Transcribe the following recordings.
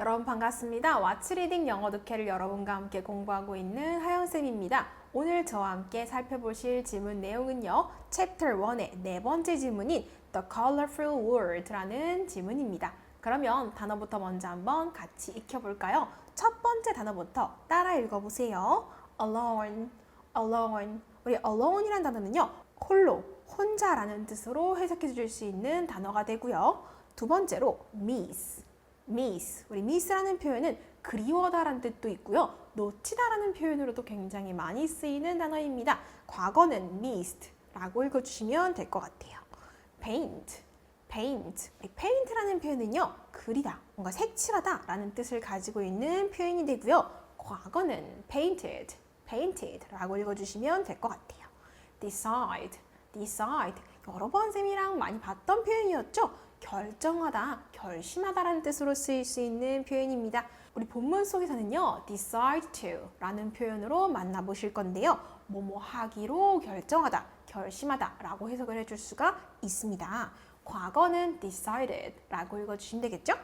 여러분 반갑습니다. 왓츠 리딩 영어 독해를 여러분과 함께 공부하고 있는 하영쌤입니다. 오늘 저와 함께 살펴보실 질문 내용은요. 챕터 1의 네 번째 질문인 The Colorful World라는 질문입니다. 그러면 단어부터 먼저 한번 같이 익혀볼까요? 첫 번째 단어부터 따라 읽어보세요. Alone, alone. 우리 alone이라는 단어는요. 홀로, 혼자라는 뜻으로 해석해 줄 수 있는 단어가 되고요. 두 번째로 miss. miss. 우리 miss라는 표현은 그리워다라는 뜻도 있고요. 놓치다라는 표현으로도 굉장히 많이 쓰이는 단어입니다. 과거는 missed라고 읽어주시면 될 것 같아요. paint. paint. 우리 paint라는 표현은요. 그리다, 뭔가 색칠하다라는 뜻을 가지고 있는 표현이 되고요. 과거는 painted. painted라고 읽어주시면 될 것 같아요. decide. decide. 여러 번 쌤이랑 많이 봤던 표현이었죠. 결정하다, 결심하다라는 뜻으로 쓰일 수 있는 표현입니다. 우리 본문 속에서는요, decide to 라는 표현으로 만나보실 건데요. 뭐뭐 하기로 결정하다, 결심하다 라고 해석을 해줄 수가 있습니다. 과거는 decided 라고 읽어주시면 되겠죠?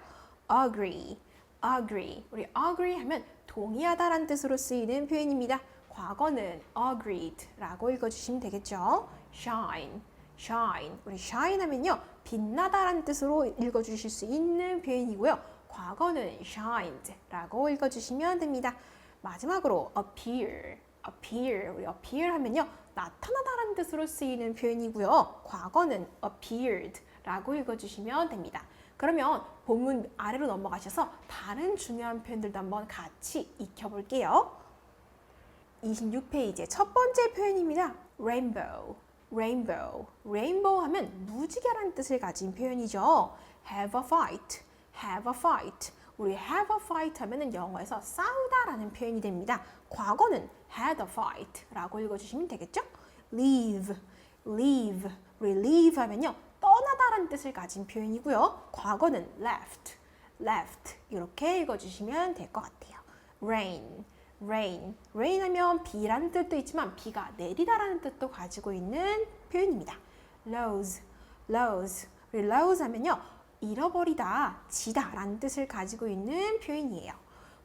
agree, agree. 우리 agree 하면 동의하다라는 뜻으로 쓰이는 표현입니다. 과거는 agreed 라고 읽어주시면 되겠죠? shine, shine. 우리 shine 하면요. 빛나다라는 뜻으로 읽어주실 수 있는 표현이고요. 과거는 shined 라고 읽어주시면 됩니다. 마지막으로 appear, appear. 우리 appear 하면요. 나타나다라는 뜻으로 쓰이는 표현이고요. 과거는 appeared 라고 읽어주시면 됩니다. 그러면 본문 아래로 넘어가셔서 다른 중요한 표현들도 한번 같이 익혀볼게요. 26페이지의 첫 번째 표현입니다. rainbow. rainbow. rainbow 하면 무지개라는 뜻을 가진 표현이죠. have a fight. have a fight. 우리 have a fight 하면은 영어에서 싸우다라는 표현이 됩니다. 과거는 had a fight 라고 읽어주시면 되겠죠? leave. leave. 우리 leave 하면요. 떠나다라는 뜻을 가진 표현이고요. 과거는 left. left. 이렇게 읽어주시면 될 것 같아요. rain. rain. rain 하면 비라는 뜻도 있지만 비가 내리다라는 뜻도 가지고 있는 표현입니다. lose. lose. 우리 lose 하면요. 잃어버리다, 지다 라는 뜻을 가지고 있는 표현이에요.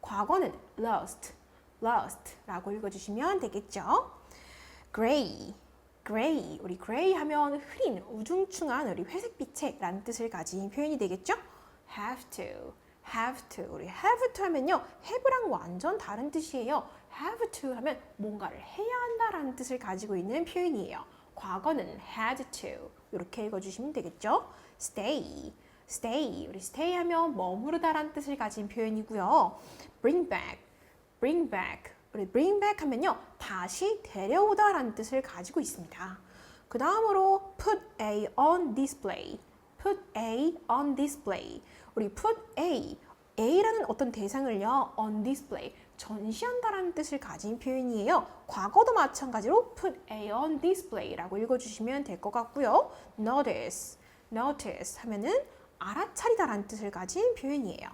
과거는 lost. lost 라고 읽어주시면 되겠죠. gray. gray. 우리 gray 하면 흐린, 우중충한 우리 회색빛의 라는 뜻을 가진 표현이 되겠죠. have to. have to. 우리 have to 하면요. have랑 완전 다른 뜻이에요. have to 하면 뭔가를 해야 한다라는 뜻을 가지고 있는 표현이에요. 과거는 had to. 이렇게 읽어주시면 되겠죠. stay. stay. 우리 stay 하면 머무르다라는 뜻을 가진 표현이고요. bring back. bring back. 우리 bring back 하면요. 다시 데려오다라는 뜻을 가지고 있습니다. 그 다음으로 put A on display. put A on display. 우리 put A라는 어떤 대상을요, on display, 전시한다라는 뜻을 가진 표현이에요. 과거도 마찬가지로 put A on display라고 읽어주시면 될 것 같고요. notice, notice 하면은 알아차리다라는 뜻을 가진 표현이에요.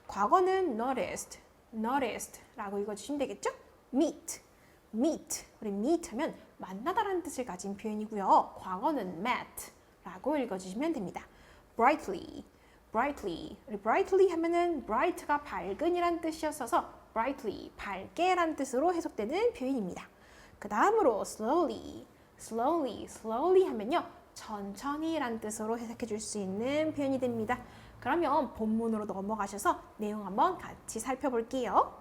과거는 noticed, noticed라고 읽어주시면 되겠죠? meet, meet. 우리 meet 하면 만나다라는 뜻을 가진 표현이고요. 과거는 met라고 읽어주시면 됩니다. brightly, brightly. 우리 brightly 하면은 bright가 밝은이란 뜻이었어서 brightly, 밝게란 뜻으로 해석되는 표현입니다. 그 다음으로 slowly, slowly, slowly 하면요. 천천히란 뜻으로 해석해 줄 수 있는 표현이 됩니다. 그러면 본문으로 넘어가셔서 내용 한번 같이 살펴볼게요.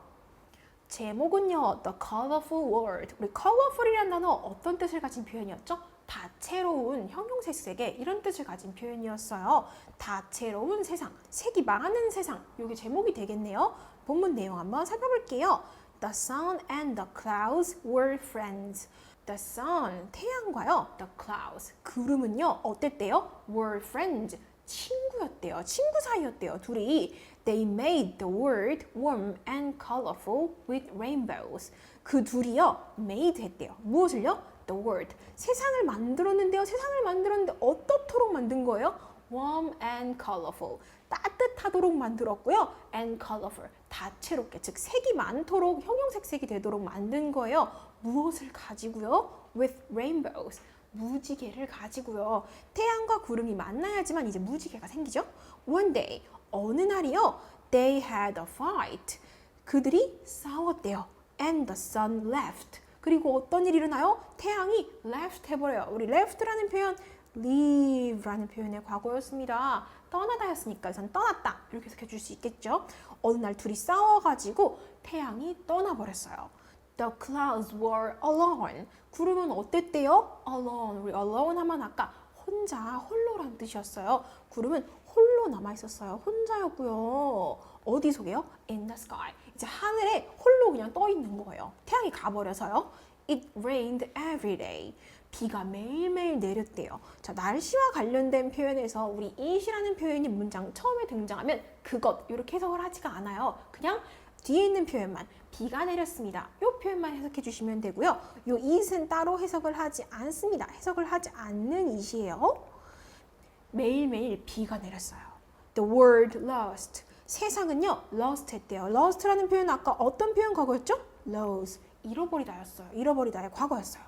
제목은요. The Colorful World. 우리 colorful이라는 단어 어떤 뜻을 가진 표현이었죠? 다채로운 형용색색의 이런 뜻을 가진 표현이었어요. 다채로운 세상, 색이 많은 세상. 이게 제목이 되겠네요. 본문 내용 한번 살펴볼게요. The sun and the clouds were friends. The sun, 태양과요. The clouds, 구름은요. 어땠대요? Were friends, 친구였대요. 친구 사이였대요. 둘이. They made the world warm and colorful with rainbows. 그 둘이요. made 했대요. 무엇을요? The world, 세상을 만들었는데요. 세상을 만들었는데 어떻도록 만든 거예요? Warm and colorful, 따뜻하도록 만들었고요. And colorful, 다채롭게, 즉 색이 많도록 형형색색이 되도록 만든 거예요. 무엇을 가지고요? With rainbows, 무지개를 가지고요. 태양과 구름이 만나야지만 이제 무지개가 생기죠. One day, 어느 날이요. They had a fight. 그들이 싸웠대요. And the sun left. 그리고 어떤 일이 일어나요? 태양이 left 해버려요. 우리 left라는 표현, leave라는 표현의 과거였습니다. 떠나다였으니까 우선 떠났다. 이렇게 해석해 줄 수 있겠죠? 어느 날 둘이 싸워가지고 태양이 떠나버렸어요. The clouds were alone. 구름은 어땠대요? Alone. 우리 alone 하면 아까 혼자, 홀로라는 뜻이었어요. 구름은 홀로 남아있었어요. 혼자였고요. 어디 속에요? In the sky. 이제 하늘에 홀로 그냥 떠 있는 거예요. 태양이 가버려서요. It rained every day. 비가 매일매일 내렸대요. 자, 날씨와 관련된 표현에서 우리 it이라는 표현이 문장 처음에 등장하면 그것 이렇게 해석을 하지가 않아요. 그냥 뒤에 있는 표현만 비가 내렸습니다. 이 표현만 해석해 주시면 되고요. 이 it은 따로 해석을 하지 않습니다. 해석을 하지 않는 it이에요. 매일매일 비가 내렸어요. The world lost. 세상은요, lost 했대요. lost라는 표현은 아까 어떤 표현 과거였죠? lose. 잃어버리다였어요. 잃어버리다의 과거였어요.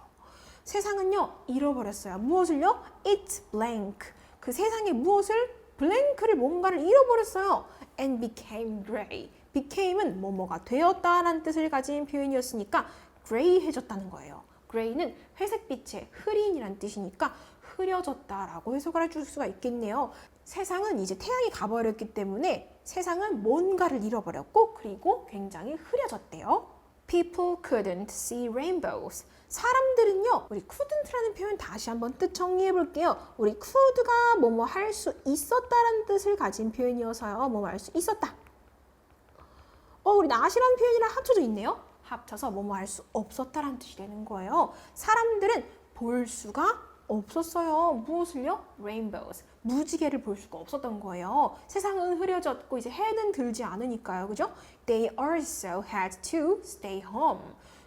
세상은요, 잃어버렸어요. 무엇을요? It's blank. 그 세상에 무엇을? blank를 뭔가를 잃어버렸어요. And became gray. became은 뭐뭐가 되었다라는 뜻을 가진 표현이었으니까 gray해졌다는 거예요. gray는 회색빛의 흐린이라는 뜻이니까 흐려졌다라고 해석을 해줄 수가 있겠네요. 세상은 이제 태양이 가버렸기 때문에 세상은 뭔가를 잃어버렸고 그리고 굉장히 흐려졌대요. People couldn't see rainbows. 사람들은요, 우리 couldn't라는 표현 다시 한번 뜻 정리해 볼게요. 우리 could가 뭐뭐 할 수 있었다라는 뜻을 가진 표현이어서요. 뭐뭐 할 수 있었다. 우리 not이라는 표현이랑 합쳐져 있네요. 합쳐서 뭐뭐 할 수 없었다라는 뜻이 되는 거예요. 사람들은 볼 수가 없었어요. 무엇을요? Rainbows. 무지개를 볼 수가 없었던 거예요. 세상은 흐려졌고 이제 해는 들지 않으니까요. 그죠? They also had to stay home.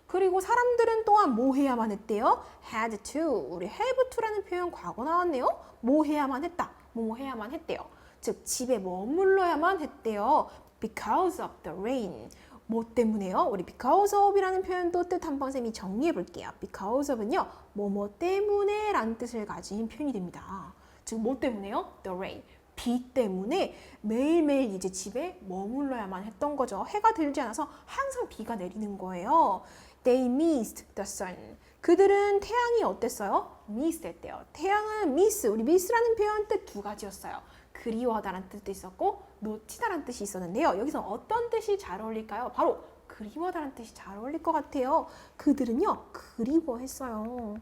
그리고 사람들은 또한 뭐 해야만 했대요? had to. 우리 have to라는 표현 과거 나왔네요. 뭐 해야만 했다. 뭐 해야만 했대요. 즉 집에 머물러야만 했대요. Because of the rain. 뭐 때문에요? 우리 because of이라는 표현도 뜻 한번 쌤이 정리해 볼게요. because of은요, 뭐뭐 때문에 라는 뜻을 가진 표현이 됩니다. 즉, 뭐 때문에요? The rain. 비 때문에 매일매일 이제 집에 머물러야만 했던 거죠. 해가 들지 않아서 항상 비가 내리는 거예요. They missed the sun. 그들은 태양이 어땠어요? miss 했대요. 태양은 miss, 우리 miss라는 표현 뜻 두 가지였어요. 그리워하다라는 뜻도 있었고 놓치다라는 뜻이 있었는데요. 여기서 어떤 뜻이 잘 어울릴까요? 바로 그리워하다라는 뜻이 잘 어울릴 것 같아요. 그들은요, 그리워했어요.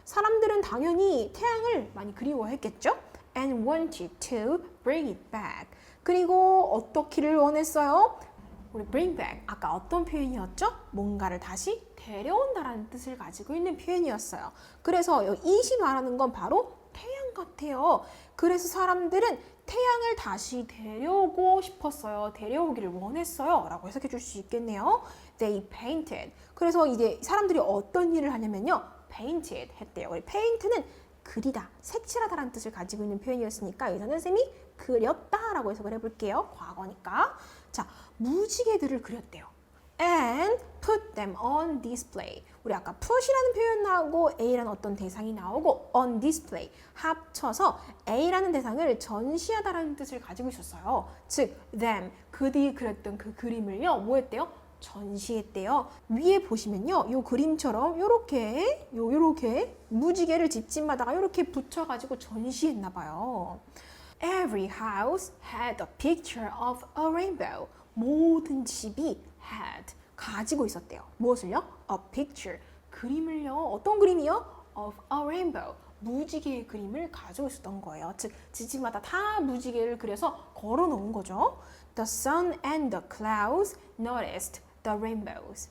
사람들은 당연히 태양을 많이 그리워했겠죠? And wanted to bring it back. 그리고 어떻기를 원했어요? 우리 bring back. 아까 어떤 표현이었죠? 뭔가를 다시 데려온다라는 뜻을 가지고 있는 표현이었어요. 그래서 it이 말하는 건 바로 태양 같아요. 그래서 사람들은 태양을 다시 데려오고 싶었어요. 데려오기를 원했어요. 라고 해석해 줄 수 있겠네요. They painted. 그래서 이제 사람들이 어떤 일을 하냐면요. painted 했대요. 우리 paint는 그리다, 색칠하다라는 뜻을 가지고 있는 표현이었으니까 여기서는 쌤이 그렸다라고 해석을 해볼게요. 과거니까. 자, 무지개들을 그렸대요. And put them on display. 우리 아까 put이라는 표현 나오고 A라는 어떤 대상이 나오고 on display 합쳐서 A라는 대상을 전시하다라는 뜻을 가지고 있었어요. 즉, them, 그들이 그렸던 그 그림을요, 뭐 했대요? 전시했대요. 위에 보시면요, 요 그림처럼 요렇게 무지개를 집집마다가 요렇게 붙여가지고 전시했나 봐요. Every house had a picture of a rainbow. 모든 집이 had, 가지고 있었대요. 무엇을요? A picture, 그림을요. 어떤 그림이요? Of a rainbow, 무지개의 그림을 가지고 있었던 거예요. 즉, 집집마다 다 무지개를 그려서 걸어 놓은 거죠. The sun and the clouds noticed the rainbows.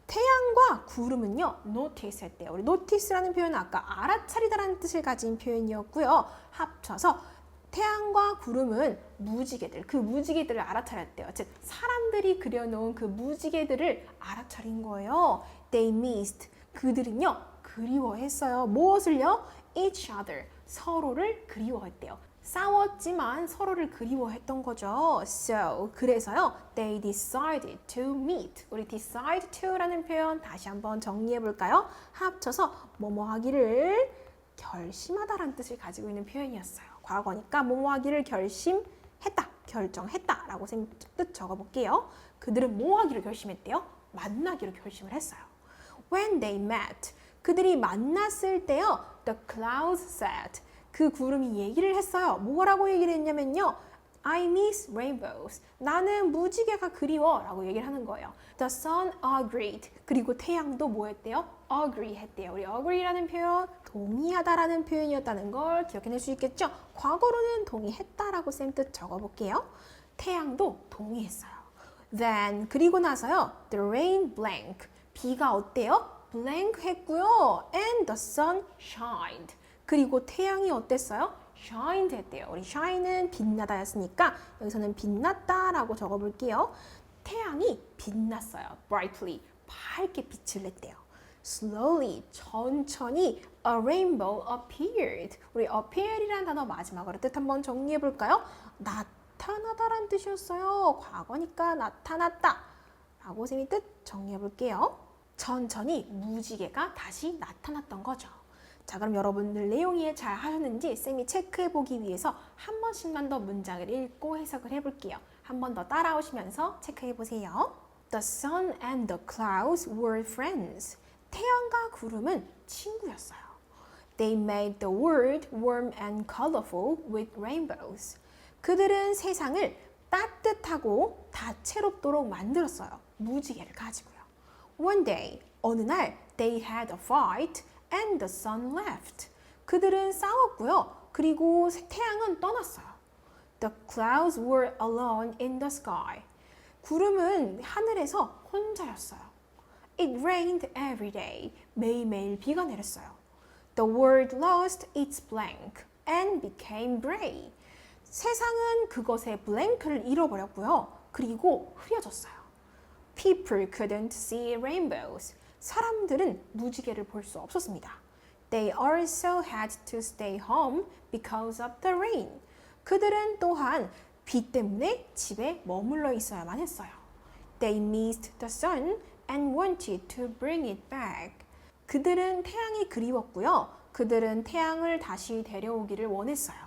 태양과 구름은요, notice 했대요. 우리 notice라는 표현은 아까 알아차리다라는 뜻을 가진 표현이었고요. 합쳐서 태양과 구름은 무지개들, 그 무지개들을 알아차렸대요. 즉, 사람들이 그려놓은 그 무지개들을 알아차린 거예요. They missed. 그들은요, 그리워했어요. 무엇을요? Each other. 서로를 그리워했대요. 싸웠지만 서로를 그리워했던 거죠. So, 그래서요, they decided to meet. 우리 decide to라는 표현 다시 한번 정리해 볼까요? 합쳐서 뭐뭐 하기를 결심하다라는 뜻을 가지고 있는 표현이었어요. 과거니까 뭐뭐 하기를 결심했다. 결정했다라고 뜻 적어볼게요. 그들은 뭐 하기로 결심했대요? 만나기로 결심을 했어요. When they met, 그들이 만났을 때요. The clouds said, 그 구름이 얘기를 했어요. 뭐라고 얘기를 했냐면요. I miss rainbows. 나는 무지개가 그리워 라고 얘기를 하는 거예요. The sun agreed. 그리고 태양도 뭐 했대요? agree 했대요. 우리 agree라는 표현, 동의하다라는 표현이었다는 걸 기억해낼 수 있겠죠? 과거로는 동의했다라고 쌤 뜻 적어볼게요. 태양도 동의했어요. Then, 그리고 나서요. The rain blank. 비가 어때요? blank 했고요. And the sun shined. 그리고 태양이 어땠어요? shined 했대요. 우리 shine은 빛나다였으니까 여기서는 빛났다라고 적어볼게요. 태양이 빛났어요. brightly, 밝게 빛을 냈대요. slowly, 천천히 a rainbow appeared. 우리 appear이라는 단어 마지막으로 뜻 한번 정리해볼까요? 나타나다란 뜻이었어요. 과거니까 나타났다. 라고 쌤이 뜻 정리해볼게요. 천천히 무지개가 다시 나타났던 거죠. 자, 그럼 여러분들 내용 이해 잘 하셨는지 쌤이 체크해보기 위해서 한 번씩만 더 문장을 읽고 해석을 해볼게요. 한 번 더 따라오시면서 체크해보세요. The sun and the clouds were friends. 태양과 구름은 친구였어요. They made the world warm and colorful with rainbows. 그들은 세상을 따뜻하고 다채롭도록 만들었어요. 무지개를 가지고요. One day, 어느 날, they had a fight and the sun left. 그들은 싸웠고요. 그리고 태양은 떠났어요. The clouds were alone in the sky. 구름은 하늘에서 혼자였어요. It rained every day. 매일매일 비가 내렸어요. The world lost its blank and became gray. 세상은 그것의 blank를 잃어버렸고요. 그리고 흐려졌어요. People couldn't see rainbows. 사람들은 무지개를 볼 수 없었습니다. They also had to stay home because of the rain. 그들은 또한 비 때문에 집에 머물러 있어야만 했어요. They missed the sun and wanted to bring it back. 그들은 태양이 그리웠고요. 그들은 태양을 다시 데려오기를 원했어요.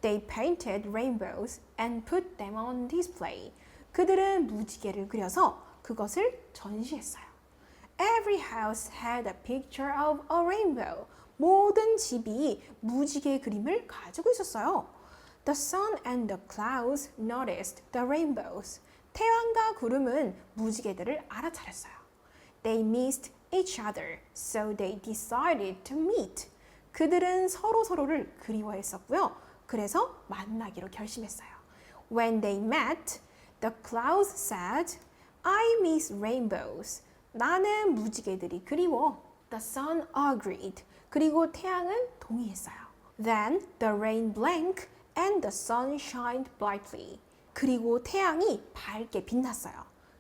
They painted rainbows and put them on display. 그들은 무지개를 그려서 그것을 전시했어요. Every house had a picture of a rainbow. 모든 집이 무지개 그림을 가지고 있었어요. The sun and the clouds noticed the rainbows. 태양과 구름은 무지개들을 알아차렸어요. They missed each other, so they decided to meet. 그들은 서로를 그리워했었고요. 그래서 만나기로 결심했어요. When they met, the clouds said, I miss rainbows. 나는 무지개들이 그리워. The sun agreed. 그리고 태양은 동의했어요. Then the rain blank and the sun shined brightly. 그리고 태양이 밝게 빛났어요.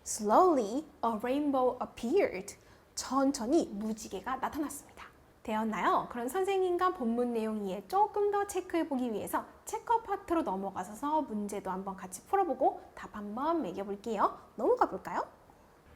Slowly a rainbow appeared. 천천히 무지개가 나타났습니다. 되었나요? 그럼 선생님과 본문 내용 이해 조금 더 체크해보기 위해서 체크 파트로 넘어가서 문제도 한번 같이 풀어보고 답 한번 매겨볼게요. 넘어가 볼까요?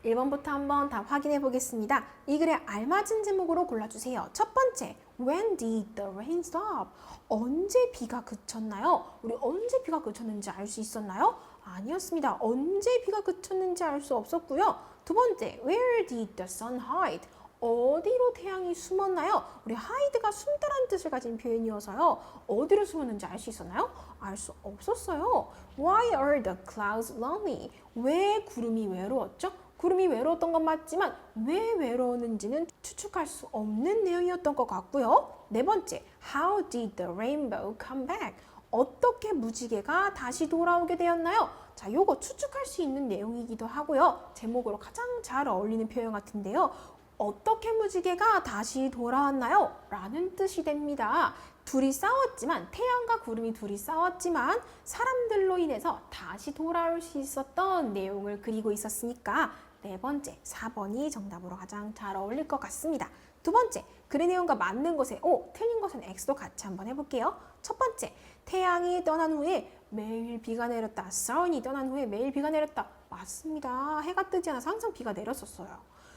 1번부터 한번 답 확인해 보겠습니다. 이 글에 알맞은 제목으로 골라주세요. 첫 번째, When did the rain stop? 언제 비가 그쳤나요? 우리 언제 비가 그쳤는지 알 수 있었나요? 아니었습니다. 언제 비가 그쳤는지 알 수 없었고요. 두 번째, Where did the sun hide? 어디로 태양이 숨었나요? 우리 hide가 숨다라는 뜻을 가진 표현이어서요. 어디로 숨었는지 알 수 있었나요? 알 수 없었어요. Why are the clouds lonely? 왜 구름이 외로웠죠? 구름이 외로웠던 건 맞지만 왜 외로웠는지는 추측할 수 없는 내용이었던 것 같고요. 네 번째, How did the rainbow come back? 어떻게 무지개가 다시 돌아오게 되었나요? 자, 요거 추측할 수 있는 내용이기도 하고요. 제목으로 가장 잘 어울리는 표현 같은데요. 어떻게 무지개가 다시 돌아왔나요? 라는 뜻이 됩니다. 둘이 싸웠지만, 태양과 구름이 둘이 싸웠지만 사람들로 인해서 다시 돌아올 수 있었던 내용을 그리고 있었으니까 네 번째, 4번이 정답으로 가장 잘 어울릴 것 같습니다. 두 번째, 글의 내용과 맞는 것에 O, 틀린 것은 X도 같이 한번 해볼게요. 첫 번째, 태양이 떠난 후에 매일 비가 내렸다. sun이 떠난 후에 매일 비가 내렸다. 맞습니다. 해가 뜨지 않아서 항상 비가 내렸었어요.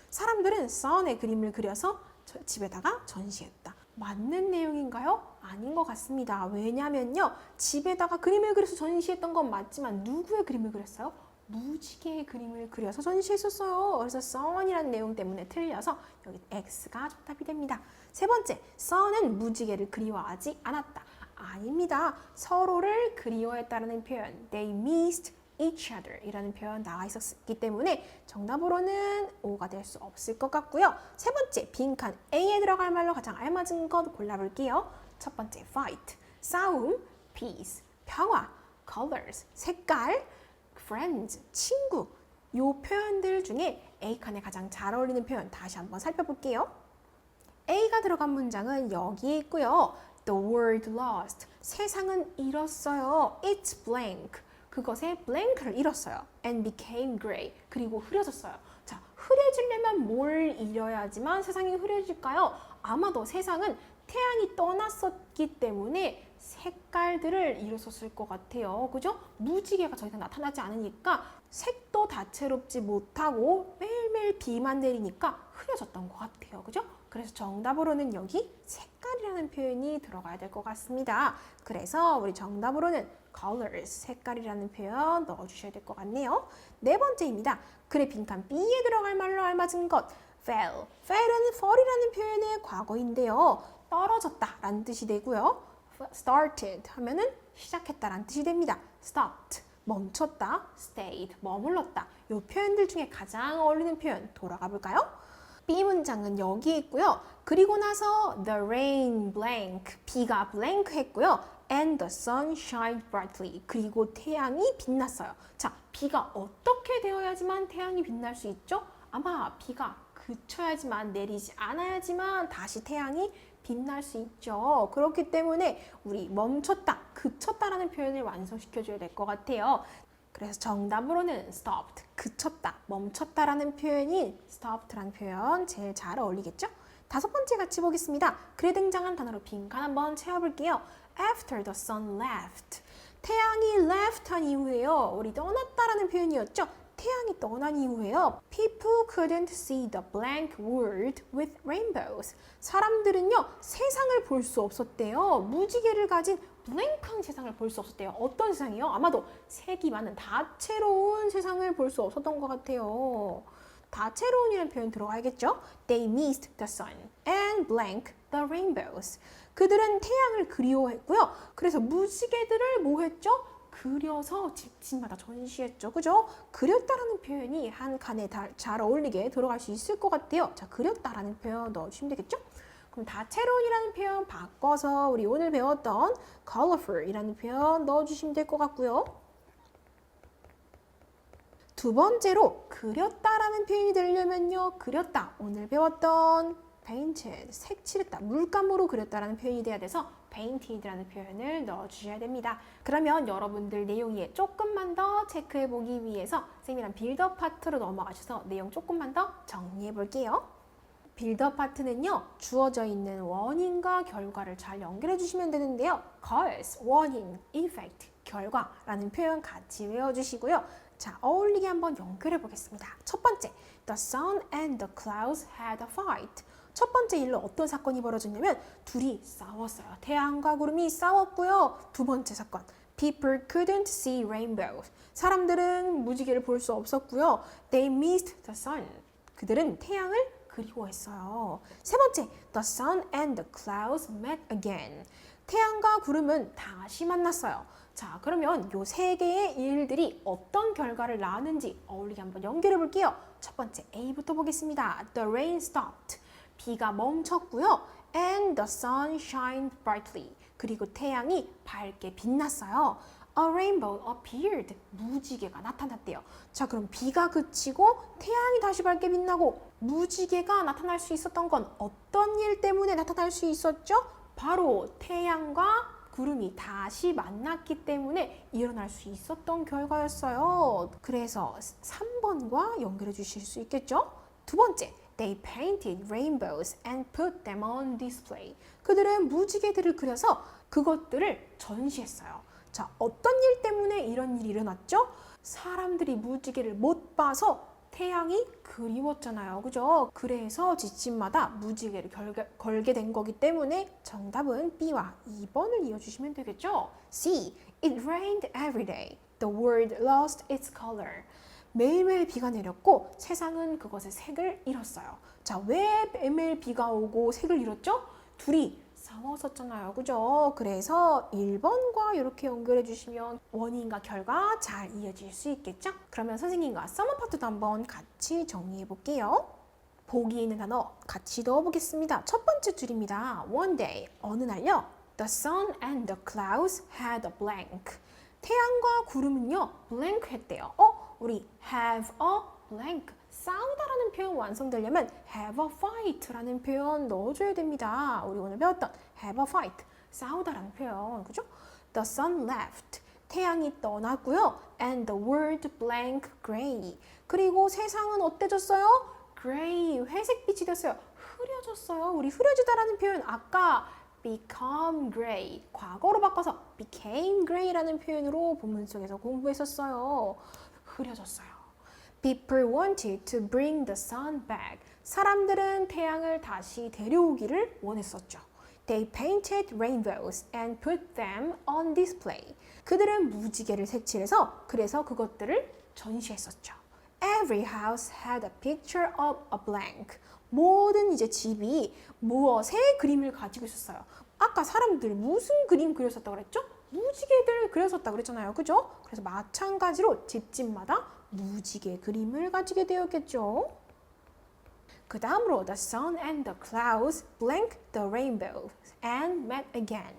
사람들은 sun의 그림을 그려서 집에다가 전시했다. 맞는 내용인가요? 아닌 것 같습니다. 왜냐면요. 집에다가 그림을 그려서 전시했던 건 맞지만 누구의 그림을 그렸어요? 무지개의 그림을 그려서 전시했었어요. 그래서 sun이라는 내용 때문에 틀려서 여기 X가 정답이 됩니다. 세 번째, sun은 무지개를 그리워하지 않았다. 아닙니다. 서로를 그리워했다는 표현 They missed each other 이라는 표현 나와 있었기 때문에 정답으로는 O가 될 수 없을 것 같고요. 세 번째, 빈칸 A에 들어갈 말로 가장 알맞은 것 골라볼게요. 첫 번째, fight, 싸움, peace, 평화, colors, 색깔, friends, 친구. 요 표현들 중에 A칸에 가장 잘 어울리는 표현 다시 한번 살펴볼게요. A가 들어간 문장은 여기에 있고요. The world lost. 세상은 잃었어요. It's blank. 그것에 blank를 잃었어요. And became gray. 그리고 흐려졌어요. 자, 흐려지려면 뭘 잃어야지만 세상이 흐려질까요? 아마도 세상은 태양이 떠났었기 때문에 색깔들을 잃었었을 것 같아요. 그죠? 무지개가 더 이상 나타나지 않으니까 색도 다채롭지 못하고 매일매일 비만 내리니까 흐려졌던 것 같아요. 그죠? 그래서 정답으로는 여기 색깔이라는 표현이 들어가야 될 것 같습니다. 그래서 우리 정답으로는 colors, 색깔이라는 표현 넣어주셔야 될 것 같네요. 네 번째입니다. 글의 빈칸 B에 들어갈 말로 알맞은 것 fell. fell은 fall이라는 표현의 과거인데요. 떨어졌다 라는 뜻이 되고요. started 하면은 시작했다 라는 뜻이 됩니다. stopped, 멈췄다. stayed, 머물렀다. 이 표현들 중에 가장 어울리는 표현 돌아가 볼까요? B 문장은 여기 있고요. 그리고 나서 the rain blank, 비가 blank 했고요. and the sun shined brightly, 그리고 태양이 빛났어요. 자, 비가 어떻게 되어야지만 태양이 빛날 수 있죠? 아마 비가 그쳐야지만 내리지 않아야지만 다시 태양이 빛날 수 있죠. 그렇기 때문에 우리 멈췄다, 그쳤다라는 표현을 완성시켜줘야 될 것 같아요. 그래서 정답으로는 stopped, 그쳤다, 멈췄다라는 표현인 stopped라는 표현 제일 잘 어울리겠죠? 다섯 번째 같이 보겠습니다. 글에 등장한 단어로 빈칸 한번 채워볼게요. After the sun left. 태양이 left 한 이후에요. 우리 떠났다라는 표현이었죠? 태양이 떠난 이후에요. People couldn't see the blank world with rainbows. 사람들은요, 세상을 볼 수 없었대요. 무지개를 가진 블랭크한 세상을 볼 수 없었대요. 어떤 세상이요? 아마도 색이 많은 다채로운 세상을 볼 수 없었던 것 같아요. 다채로운이라는 표현 들어가야겠죠? They missed the sun and blank the rainbows. 그들은 태양을 그리워했고요. 그래서 무지개들을 뭐 했죠? 그려서 집집마다 전시했죠. 그죠? 그렸다라는 표현이 한 칸에 잘 어울리게 들어갈 수 있을 것 같아요. 자, 그렸다라는 표현 넣어주시면 되겠죠? 그럼 다채로운이라는 표현 바꿔서 우리 오늘 배웠던 colorful이라는 표현 넣어주시면 될 것 같고요. 두 번째로 그렸다라는 표현이 되려면요. 그렸다. 오늘 배웠던 painted, 색칠했다, 물감으로 그렸다라는 표현이 돼야 돼서 painted라는 표현을 넣어주셔야 됩니다. 그러면 여러분들 내용에 조금만 더 체크해보기 위해서 쌤이랑 빌드업 파트로 넘어가셔서 내용 조금만 더 정리해볼게요. 빌드업 파트는요, 주어져 있는 원인과 결과를 잘 연결해 주시면 되는데요. cause, 원인, effect, 결과라는 표현 같이 외워주시고요. 자, 어울리게 한번 연결해 보겠습니다. 첫 번째, the sun and the clouds had a fight. 첫 번째 일로 어떤 사건이 벌어졌냐면 둘이 싸웠어요. 태양과 구름이 싸웠고요. 두 번째 사건, people couldn't see rainbows. 사람들은 무지개를 볼 수 없었고요. They missed the sun. 그들은 태양을 그리워했어요. 세 번째, the sun and the clouds met again. 태양과 구름은 다시 만났어요. 자, 그러면 요 세 개의 일들이 어떤 결과를 낳았는지 어울리게 한번 연결해 볼게요. 첫 번째, A부터 보겠습니다. The rain stopped. 비가 멈췄고요. And the sun shined brightly. 그리고 태양이 밝게 빛났어요. A rainbow appeared. 무지개가 나타났대요. 자, 그럼 비가 그치고 태양이 다시 밝게 빛나고 무지개가 나타날 수 있었던 건 어떤 일 때문에 나타날 수 있었죠? 바로 태양과 구름이 다시 만났기 때문에 일어날 수 있었던 결과였어요. 그래서 3번과 연결해 주실 수 있겠죠? 두 번째, They painted rainbows and put them on display. 그들은 무지개들을 그려서 그것들을 전시했어요. 자, 어떤 일 때문에 이런 일이 일어났죠? 사람들이 무지개를 못 봐서 태양이 그리웠잖아요. 그죠? 그래서 집집마다 무지개를 걸게 된 거기 때문에 정답은 B와 2번을 이어주시면 되겠죠? C. It rained every day. The world lost its color. 매일매일 비가 내렸고 세상은 그것의 색을 잃었어요. 자, 왜 매일매일 비가 오고 색을 잃었죠? 둘이 싸웠었잖아요. 그죠? 그래서 1번과 이렇게 연결해 주시면 원인과 결과 잘 이어질 수 있겠죠? 그러면 선생님과 서머 파트도 한번 같이 정리해 볼게요. 보기 있는 단어 같이 넣어보겠습니다. 첫 번째 줄입니다. One day, 어느 날요. The sun and the clouds had a blank. 태양과 구름은요, blank 했대요. 우리 have a blank. 싸우다라는 표현 완성되려면 have a fight라는 표현 넣어줘야 됩니다. 우리 오늘 배웠던 have a fight, 싸우다라는 표현, 그죠? The sun left, 태양이 떠났고요. And the world blank gray. 그리고 세상은 어때졌어요? gray, 회색빛이 됐어요. 흐려졌어요. 우리 흐려지다라는 표현 아까 become gray, 과거로 바꿔서 became gray라는 표현으로 본문 속에서 공부했었어요. 흐려졌어요. People wanted to bring the sun back. 사람들은 태양을 다시 데려오기를 원했었죠. They painted rainbows and put them on display. 그들은 무지개를 색칠해서 그래서 그것들을 전시했었죠. Every house had a picture of a blank. 모든 이제 집이 무엇의 그림을 가지고 있었어요. 아까 사람들 무슨 그림 그렸었다고 그랬죠? 무지개들 그렸었다고 그랬잖아요. 그죠? 그래서 마찬가지로 집집마다 무지개 그림을 가지게 되었겠죠. 그 다음으로 the sun and the clouds blanked the rainbow and met again.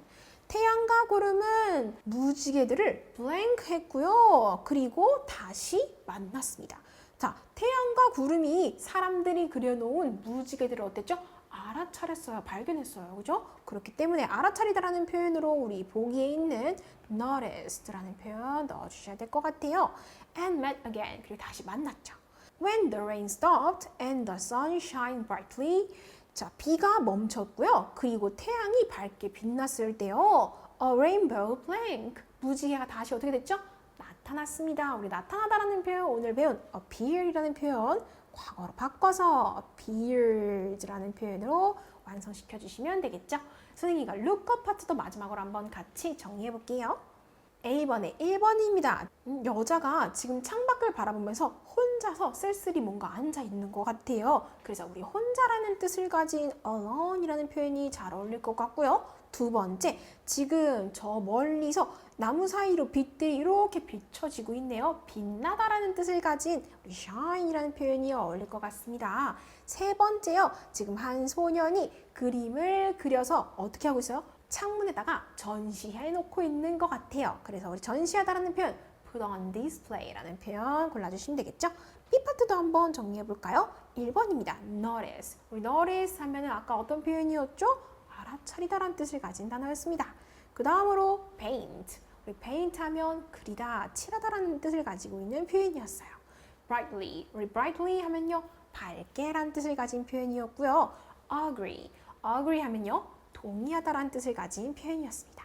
태양과 구름은 무지개들을 blank 했고요. 그리고 다시 만났습니다. 자, 태양과 구름이 사람들이 그려놓은 무지개들을 어땠죠? 알아차렸어요. 발견했어요. 그죠? 그렇기 때문에 알아차리다라는 표현으로 우리 보기에 있는 noticed라는 표현 넣어주셔야 될 것 같아요. And met again. 그리고 다시 만났죠. When the rain stopped and the sun shined brightly. 자, 비가 멈췄고요. 그리고 태양이 밝게 빛났을 때요. A rainbow blank. 무지개가 다시 어떻게 됐죠? 나타났습니다. 우리 나타나다라는 표현 오늘 배운 appear이라는 표현 과거로 바꿔서 appeared라는 표현으로 완성시켜 주시면 되겠죠. 선생님과 lookup 파트도 마지막으로 한번 같이 정리해 볼게요. A번에 1번입니다. 여자가 지금 창밖을 바라보면서 혼자서 쓸쓸히 뭔가 앉아 있는 것 같아요. 그래서 우리 혼자라는 뜻을 가진 alone이라는 표현이 잘 어울릴 것 같고요. 두 번째, 지금 저 멀리서 나무 사이로 빛들이 이렇게 비춰지고 있네요. 빛나다라는 뜻을 가진 우리 shine이라는 표현이 어울릴 것 같습니다. 세 번째요, 지금 한 소년이 그림을 그려서 어떻게 하고 있어요? 창문에다가 전시해 놓고 있는 것 같아요. 그래서 우리 전시하다라는 표현 put on display라는 표현 골라주시면 되겠죠? B 파트도 한번 정리해 볼까요? 1번입니다. notice. 우리 notice 하면은 아까 어떤 표현이었죠? 알아차리다라는 뜻을 가진 단어였습니다. 그 다음으로 paint. 우리 paint 하면 그리다, 칠하다라는 뜻을 가지고 있는 표현이었어요. brightly. 우리 brightly 하면요, 밝게라는 뜻을 가진 표현이었고요. agree. agree 하면요, 동의하다라는 뜻을 가진 표현이었습니다.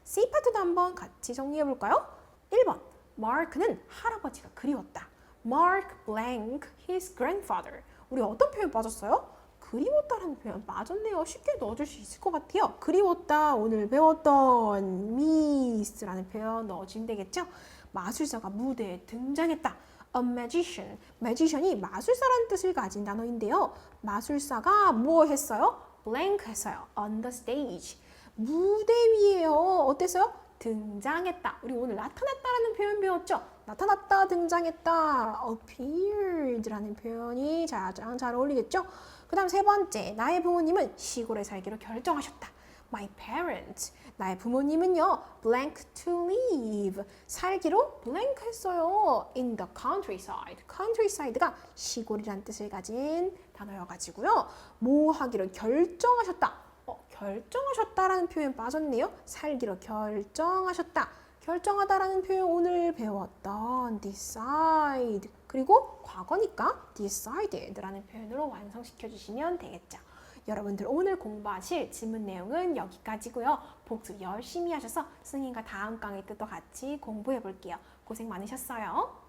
C 파트도 한번 같이 정리해 볼까요? 1번. Mark는 할아버지가 그리웠다. Mark blank his grandfather. 우리 어떤 표현 빠졌어요? 그리웠다라는 표현 맞았네요. 쉽게 넣어줄 수 있을 것 같아요. 그리웠다, 오늘 배웠던 miss라는 표현 넣어주면 되겠죠? 마술사가 무대에 등장했다. A magician. magician이 마술사라는 뜻을 가진 단어인데요. 마술사가 뭐 했어요? blank 했어요. on the stage. 무대 위에요. 어땠어요? 등장했다. 우리 오늘 나타났다라는 표현 배웠죠? 나타났다, 등장했다. appeared라는 표현이 가장 잘 어울리겠죠? 그 다음 세 번째, 나의 부모님은 시골에 살기로 결정하셨다. My parents. 나의 부모님은요, blank to live. 살기로 blank 했어요. In the countryside. countryside가 시골이라는 뜻을 가진 단어여가지고요. 뭐 하기로 결정하셨다. 결정하셨다라는 표현 빠졌네요. 살기로 결정하셨다. 결정하다라는 표현 오늘 배웠던 decide. 그리고 과거니까 decided라는 표현으로 완성시켜 주시면 되겠죠. 여러분들 오늘 공부하실 지문 내용은 여기까지고요. 복습 열심히 하셔서 선생님과 다음 강의 때도 같이 공부해 볼게요. 고생 많으셨어요.